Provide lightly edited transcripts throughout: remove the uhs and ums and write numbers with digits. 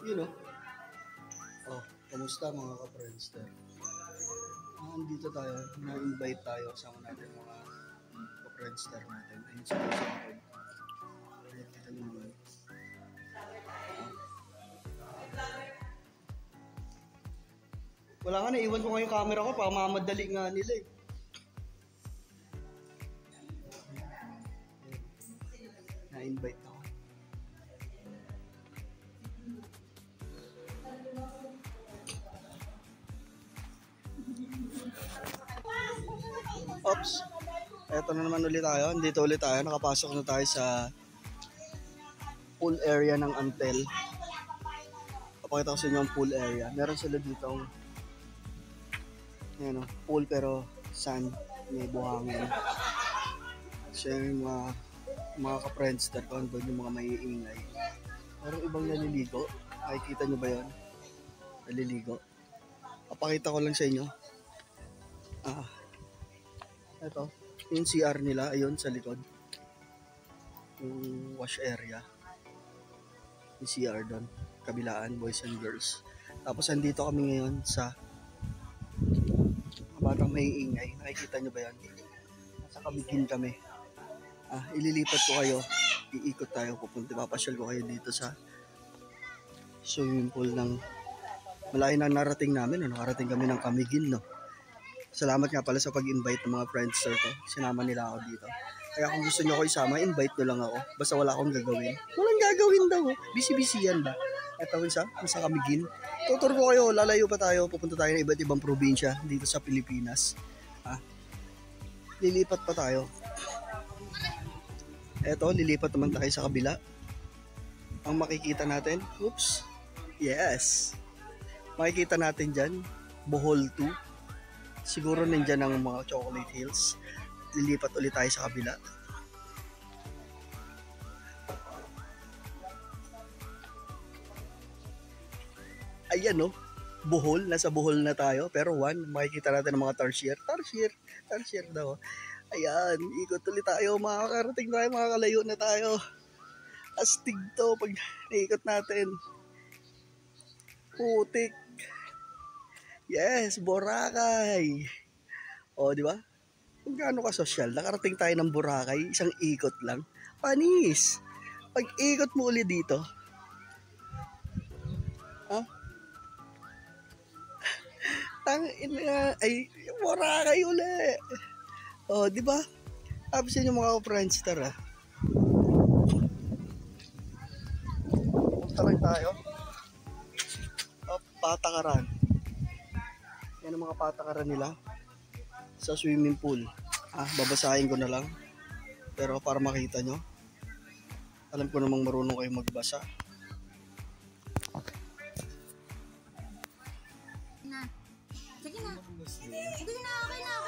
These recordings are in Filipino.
You know. Oh, kamusta mga ka-Friendster? Andito tayo, na-invite tayo, kasama natin mga ka-Friendster natin. Ayun sa likod. Nakikita nyo naman. Wala nga, naiwan ko nga yung camera ko, pamamadali nga nila eh. Na-invite ako. Oops. Eto na naman ulit tayo. Dito ulit tayo. Nakapasok na tayo sa pool area ng Antel. Papakita ko sa inyo ang pool area. Meron sila dito pool pero sand. May buhangin. So yung mga ka-Friendster ko, doon yung mga maiingay. Merong ibang naliligo. Nakikita nyo ba yun? Naliligo. Papakita ko lang sa inyo. Ito, yung CR nila, ayun sa likod. Yung wash area. Yung CR doon. Kabilaan, boys and girls. Tapos andito kami ngayon sa batang maiingay. Nakikita nyo ba yan? Nasa Camiguin kami. Ililipat ko kayo. Iikot tayo. Papasyal ko kayo dito sa swimming pool ng malayo na narating namin. Nakarating kami ng Camiguin, no? Salamat nga pala sa pag-invite ng mga Friendster ko. Sinama nila ako dito. Kaya kung gusto nyo ko isama, invite nyo lang ako. Basta wala akong gagawin. Walang gagawin daw. Busy-busy yan ba? Ito isa, nasa Camiguin. Tutur ko kayo, lalayo pa tayo. Pupunta tayo ng iba't ibang probinsya dito sa Pilipinas. Lilipat pa tayo. Eto, lilipat naman tayo sa kabila. Ang makikita natin, oops, yes. Makikita natin dyan, Bohol 2. Siguro nandyan ang mga Chocolate Hills. Lilipat ulit tayo sa kabila. Ayan no, Bohol. Nasa Bohol na tayo. Pero makikita natin ang mga tarsier. Tarsier daw. Ayan, ikot ulit tayo. Makakarating tayo, makakalayo na tayo. Astig to pag naikot natin. Putik. Yes, Boracay. O, di ba? Kung gaano ka social, nakarating tayo ng Boracay, isang ikot lang. Panis. Pag ikot mo ulit dito, ay, Boracay ulit. O, di ba? Tapos yun yung mga Friendster, Punta lang tayo. O, patakaran. Yan ang mga patakaran nila sa swimming pool. Babasahin ko na lang. Pero para makita nyo. Alam ko namang marunong kayo magbasa. Sige na. Sige na, okay na.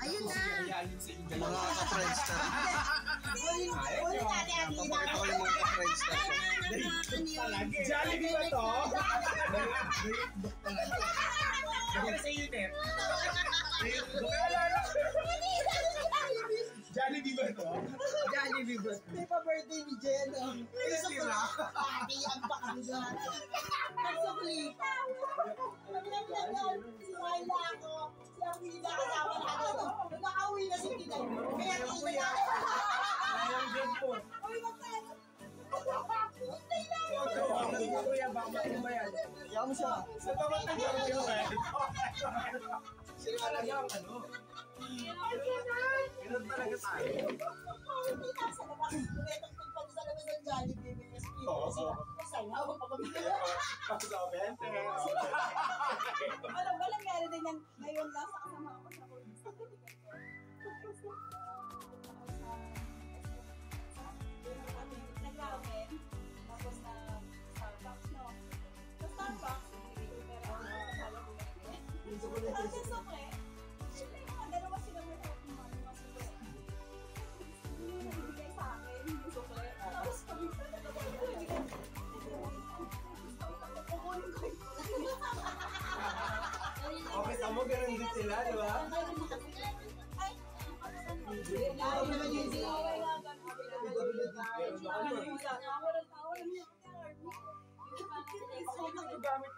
Ayun na. Mga ka-Friendster. Papakita ko yung mga ka-Friendster. Jollibee ba to? Ano sa unit? Jollibee ba to? Jollibee ba to? May pa-birthday ni Jen. Isa sila. Pati ang pakabila. Nagsukli. Si Wayla ako. Si Armina kasama natin. Nakauwi na si Tinay. Kaya kita na. Ayang din po. Uy, magkano? Kuya, baka ba yan? Yaman siya. Sa tamat ng Jollibee ba? Sila talaga ang ano? Ganun talaga tayo. Hindi na sa labas. Kuletong pagpag sa labas ng Jollibee. May SPO. Masaya ako pagpapagod. Sa 20. Walang meron din yan. Ngayon lang sa kasama ko sa police. Nag-ramen. Tapos na Starbucks, no? Sa Starbucks, pero ang sukle. Siyempre, mga dalawa sila may mga sukle. Hindi mo nabibigay sa akin yung sukle. Tapos kami, kukunin ko yung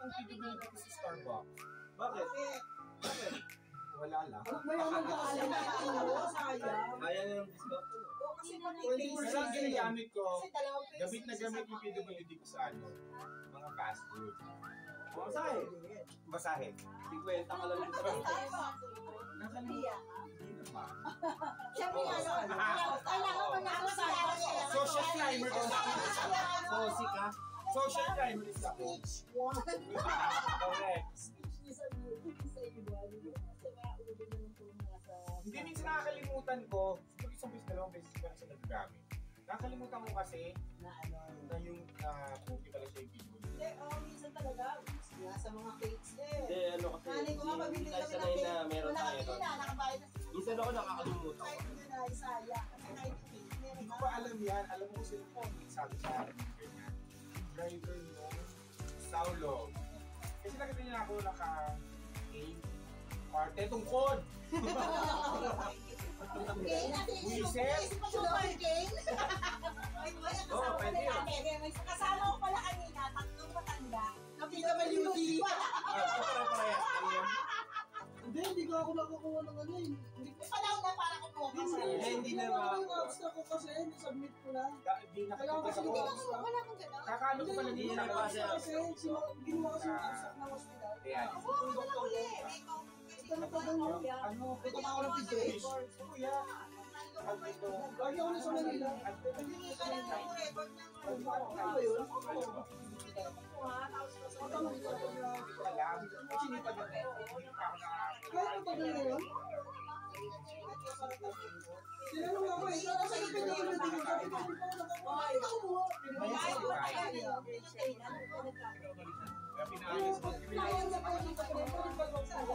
akong PWD dito sa Starbucks. Bakit? Wala lang. Mayaman ka kasi na sayang. Kaya na yung discount ko. Oo, kasi Kasi ang ginagamit ko, Kasi dalawang pesos. gamit na gamit yung PWD ko sa ano, mga fast food. Masahe. Basahin. 50 ka lang dito. Nakalimutan. Hindi naman. Siyempre kailangan mo na ako sa Social climber is ako. Sosi ka. Social climber is ako. Correct. Hindi minsan nakakalimutan ko, siguro isang beses, dalawang beses ko na siya nagagamit. Nakakalimutan ko kasi na yung cookie pala siya yung video. Hindi, minsan talaga. Sa mga cakes eh. Hindi, ano kasi, Nanay ko nga, pabili tayo kami ng sanay cake. na meron Wala tayo kami doon. na, nakabayad na. Minsan ako nakakalimutan ko. Kahit hindi na isaya. Kasi kahit yung cake, meron Hindi ko na. pa alam yan. Alam mo kasi sabi sa akin yung ganyan. Yung driver mo, Saulo. Kasi nakita niya ako naka-aim parte tungkod. Okay, natin Wiset? super cane. Oo, pwede yun. May kasama ko pala kanina, tatlong matanda. PWD. Pare-parehas kami yan. Hindi ko ako nakakuha ng ano eh. Hindi ko Panahon na para kumuha ka sa Hindi na Wala ba? yung abstract ko kasi, nasubmit ko na. Hindi nakapagpas ako. Wala akong gano'n. Kakaano ko pala Hindi dito na na nabasa. Kasi ginawa kasi yung abstract ng hospital. Ayan. Oo, wala uli. Ito na pa daw yun. Ano? Ito pa ako ng PJH. Kuya. Pag ito. Lagi ako na sa Manila. Hindi ka lang ng record ng Ano ba yun? Kaya pa ba na yun? Tinanong ako eh. Ikaw sa ipin na yun. Hindi ko sabi ko. Ikaw mo. Kaya na pa dito ko. Pwede ba magsawa?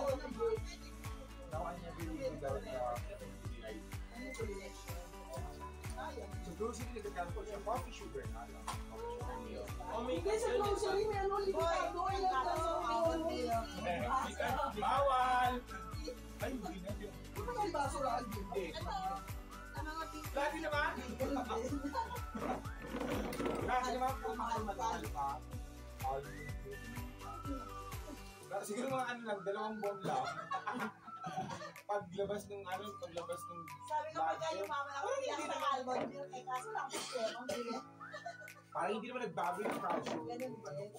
Siguro sila nagkakaroon ko siya coffee sugar na lang. Hindi sa grocery, may ano, limitado. Ilan lang sa Bawal! Ay, hindi na yun. Ano ba yung baso lang? Hindi. Sa mga pizza. Lagi naman! Lagi naman po mahal pa. Siguro mga ano lang, 2 buwan lang. Paglabas ng Sabi ko pa kayo, mama na ako iyak sa album. Eh, kaso lang po siya. Ang bilis. parang hindi naman nagbago yung pressure. Ganun din.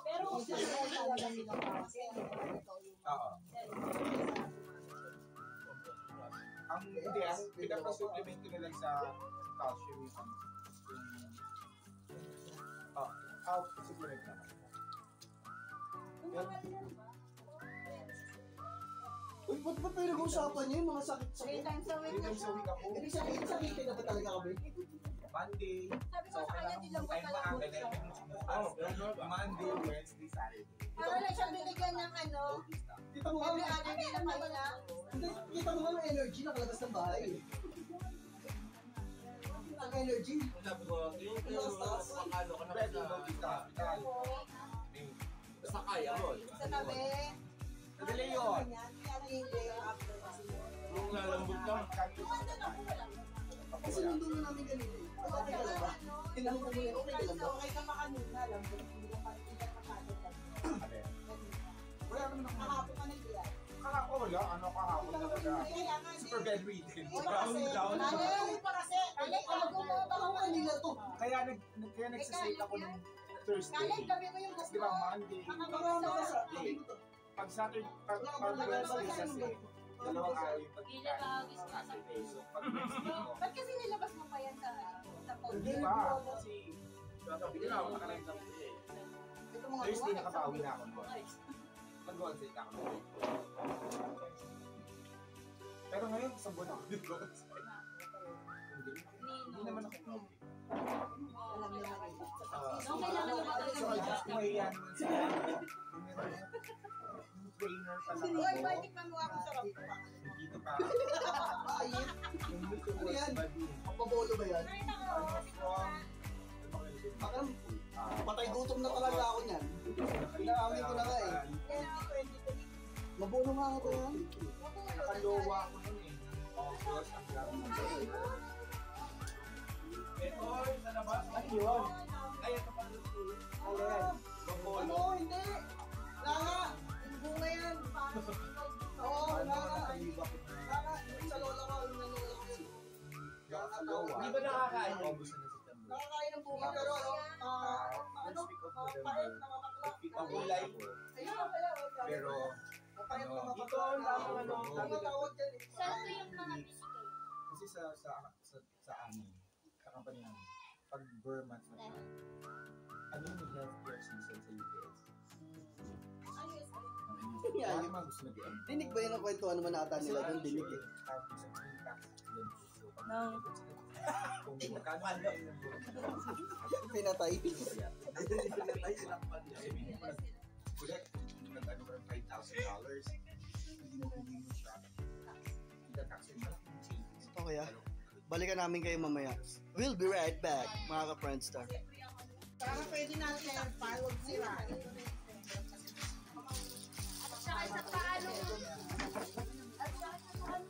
Pero siya talaga nila kasi Oo. Ang hindi, ang pinaka-supplement ko na lang sa calcium yung supplement naman. Uy, ba't ba pinag-uusapan niyo yung mga 3 sakit-sakit? times a week na 3 times siya. a week ako. Ibig sabihin, sakitin na ba talaga kami? Monday. Sabi ko sa kanya, nilang ko Kahit pala maaga po na siya. yun. Monday, Wednesday, Saturday. Para lang siya binigyan ng ano, Kita mo every nga, other day na kanina. hindi, kita mo nga yung energy nakalabas ng bahay. Ang energy. Sabi ko, yung makakalo ka na Pwede ba kita? basta kaya mo. Sa tabi. Madali yun. Yung lalambot ka. Kasi nandun na namin kanina eh. Okay ka lang ba? Tinanong ko muna, okay ka lang ba? Okay ka pa kanina lang. Hindi ka masyado Wala naman ako. Kahapon ka nag-iyak. Kahapon wala. Ano kahapon talaga? Kaya nga, Super bedridden. Down. Ano pa kasi? Alam mo mo ba Ako kanina to. Kaya nagsasake ako ng Thursday. Kalit, gabi mo yung Tapos gusto di ba mo. Monday? Baka makasa. Pag Saturday, pag Wednesday kasi, 2 araw yung pagkain. Saturday. So pag Wednesday ko, Ba't kasi nilabas mo pa yan sa phone? hindi pa. Kasi, sabi na ako, nakalive lang ko eh. Ito mga Thursday nakabawi na ako noon. Pag Wednesday na ako noon. Pero ngayon, sa buwan ako nag-Wednesday. Hindi naman ako coffee. Alam nila na rin. So, kailangan mo ba talaga so, nila? kumahiyan mo sa yung trainer pala Uy, ako. boy, tikman mo ako sarap. Dito pa. ayit. Yung Ano multiple yan? body. Papabolo ba yan? Baka patay gutom na talaga ako niyan. Kailangan ko na nga eh. 2023. Mabuno nga ako yan. Nakalowa ako nun eh. August ang gagawin. Eh, oy, sa labas. Ay, yun. Ay, ito pa. Alin. Di ba nakakain? August na September. Nakakain ng bunga pero ano? First week of Mapait, November. nakapakla. Pagulay ko. Ayun na pala. Pero, Mapait, ano, nakapakla. dito ang lamang ano, Ano tawag dyan eh? Saan ko yung mga biscuit? kasi sa amin, sa company namin, pag Burmans na siya, ano yung healthcare season sa UPS? Ayos. Yeah, Kaya mga gusto nag-end. Dinig ba yun ang kwentuhan naman ata nila doon? Dinig eh. Tapos sa free tax din. So, pag No. kung magkano ang ng Pinatay. Pinatay sinakpan niya. collect, nag-ano ka ng $5,000, hindi mo siya. Ita-tax mo siya. Okay ah. Balikan namin kayo mamaya. We'll be right back, mga ka-Friendstar. Para pwede natin clarify, huwag sirain. At saka sa paano. At saka sa paano.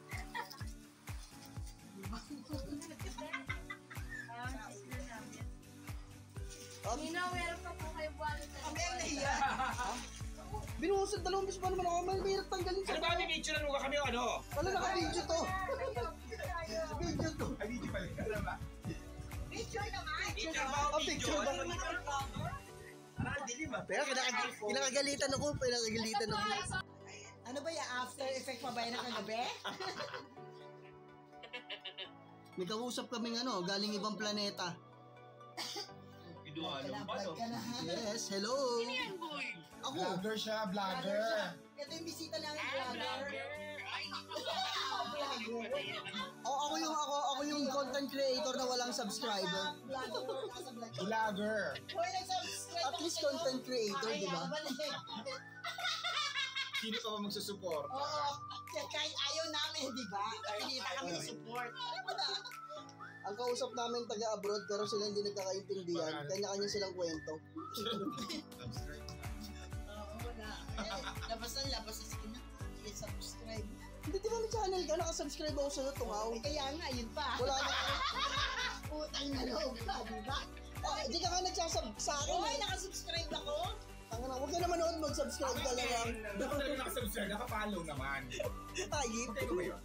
Nina, meron pa po kayo buwan sa Kami ang nahiya. Binuhusan, 2 beses pa naman ako. Mahirap tanggalin Ano sa... ba, may picture na kami o ano? Wala naka-video to. Video to. Ay, hindi pala. Ano ba? Picture naman. Picture ba? Oh, picture ba? Parang dilim ah. Pero kinakagalitan ako. Pinakagalitan ako. Ano ba yung after effect pa ba yan ng kagabi? May kausap kaming ano, galing ibang planeta. Kinuha lang ba, no? Ka na, ha? Yes, hello. Ako. Vlogger siya, vlogger. Ito yung bisita namin, vlogger. Ako yung content creator na walang subscriber. Vlogger, nasa vlogger. Vlogger. Hoy, nag-subscribe At least content creator, di ba? Sino pa ba magsusupport? Oo, kahit ayaw namin, di ba? Nakikita kami ng support. Ano ba na? Ang kausap namin taga-abroad pero sila hindi nagkakaintindihan. Kanya-kanya silang kwento. Oo, wala. Labas na sige na. Sige, subscribe. Hindi, di ba may channel ka? Nakasubscribe ako sa'yo, tungaw. Kaya nga, yun pa. Wala na. Utang na loob pa, di ba? Hindi ka nga nagsasub sa akin. Hoy, nakasubscribe ako. Huwag ka naman noon mag-subscribe ka lang. Dapat talaga nakasubscribe, nakapollow naman. Ayip. Magkaiba ba yun?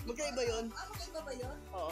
Magkaiba yun? Magkaiba ba yun? Oo.